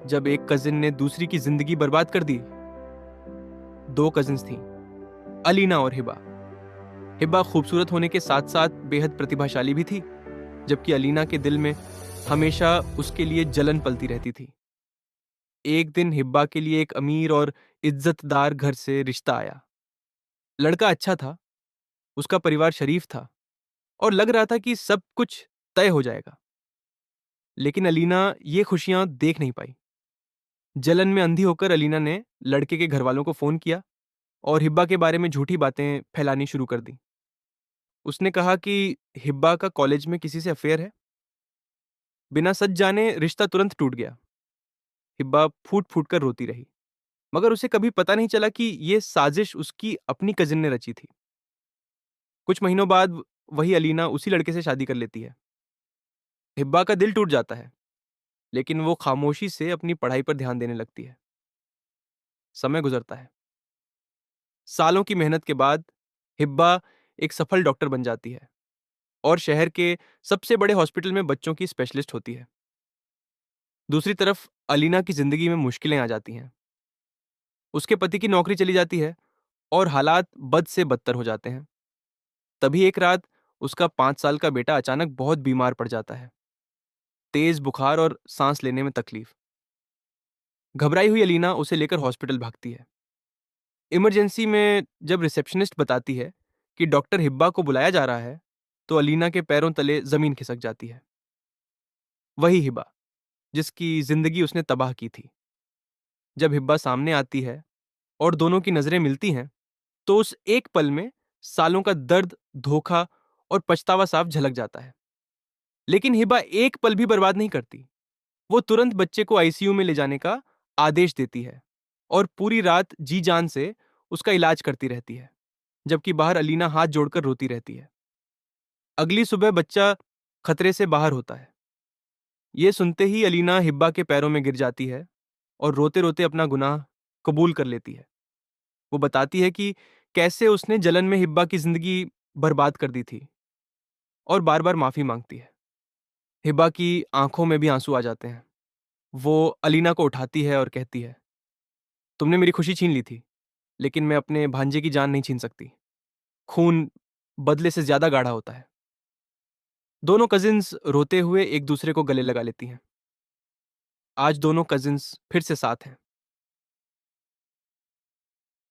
जब एक कजिन ने दूसरी की जिंदगी बर्बाद कर दी। दो कजिन्स थीं, अलीना और हिबा। हिबा खूबसूरत होने के साथ साथ बेहद प्रतिभाशाली भी थी, जबकि अलीना के दिल में हमेशा उसके लिए जलन पलती रहती थी। एक दिन हिब्बा के लिए एक अमीर और इज्जतदार घर से रिश्ता आया। लड़का अच्छा था, उसका परिवार शरीफ था और लग रहा था कि सब कुछ तय हो जाएगा। लेकिन अलीना ये खुशियां देख नहीं पाई। जलन में अंधी होकर अलीना ने लड़के के घर वालों को फोन किया और हिब्बा के बारे में झूठी बातें फैलानी शुरू कर दी। उसने कहा कि हिब्बा का कॉलेज में किसी से अफेयर है। बिना सच जाने रिश्ता तुरंत टूट गया। हिब्बा फूट फूट कर रोती रही, मगर उसे कभी पता नहीं चला कि यह साजिश उसकी अपनी कजिन ने रची थी। कुछ महीनों बाद वही अलीना उसी लड़के से शादी कर लेती है। हिब्बा का दिल टूट जाता है, लेकिन वो खामोशी से अपनी पढ़ाई पर ध्यान देने लगती है। समय गुजरता है। सालों की मेहनत के बाद हिब्बा एक सफल डॉक्टर बन जाती है और शहर के सबसे बड़े हॉस्पिटल में बच्चों की स्पेशलिस्ट होती है। दूसरी तरफ अलीना की जिंदगी में मुश्किलें आ जाती हैं। उसके पति की नौकरी चली जाती है और हालात बद से बदतर हो जाते हैं। तभी एक रात उसका 5 साल का बेटा अचानक बहुत बीमार पड़ जाता है। तेज बुखार और सांस लेने में तकलीफ। घबराई हुई अलीना उसे लेकर हॉस्पिटल भागती है। इमरजेंसी में जब रिसेप्शनिस्ट बताती है कि डॉक्टर हिब्बा को बुलाया जा रहा है, तो अलीना के पैरों तले जमीन खिसक जाती है। वही हिब्बा जिसकी जिंदगी उसने तबाह की थी। जब हिब्बा सामने आती है और दोनों की नजरें मिलती हैं, तो उस एक पल में सालों का दर्द, धोखा और पछतावा साफ झलक जाता है। लेकिन हिब्बा एक पल भी बर्बाद नहीं करती। वो तुरंत बच्चे को आईसीयू में ले जाने का आदेश देती है और पूरी रात जी जान से उसका इलाज करती रहती है, जबकि बाहर अलीना हाथ जोड़कर रोती रहती है। अगली सुबह बच्चा खतरे से बाहर होता है। ये सुनते ही अलीना हिब्बा के पैरों में गिर जाती है और रोते रोते अपना गुनाह कबूल कर लेती है। वो बताती है कि कैसे उसने जलन में हिब्बा की जिंदगी बर्बाद कर दी थी और बार बार माफी मांगती है। हिब्बा की आंखों में भी आंसू आ जाते हैं। वो अलीना को उठाती है और कहती है, तुमने मेरी खुशी छीन ली थी, लेकिन मैं अपने भांजे की जान नहीं छीन सकती। खून बदले से ज्यादा गाढ़ा होता है। दोनों कजिन्स रोते हुए एक दूसरे को गले लगा लेती हैं। आज दोनों कजिन्स फिर से साथ हैं।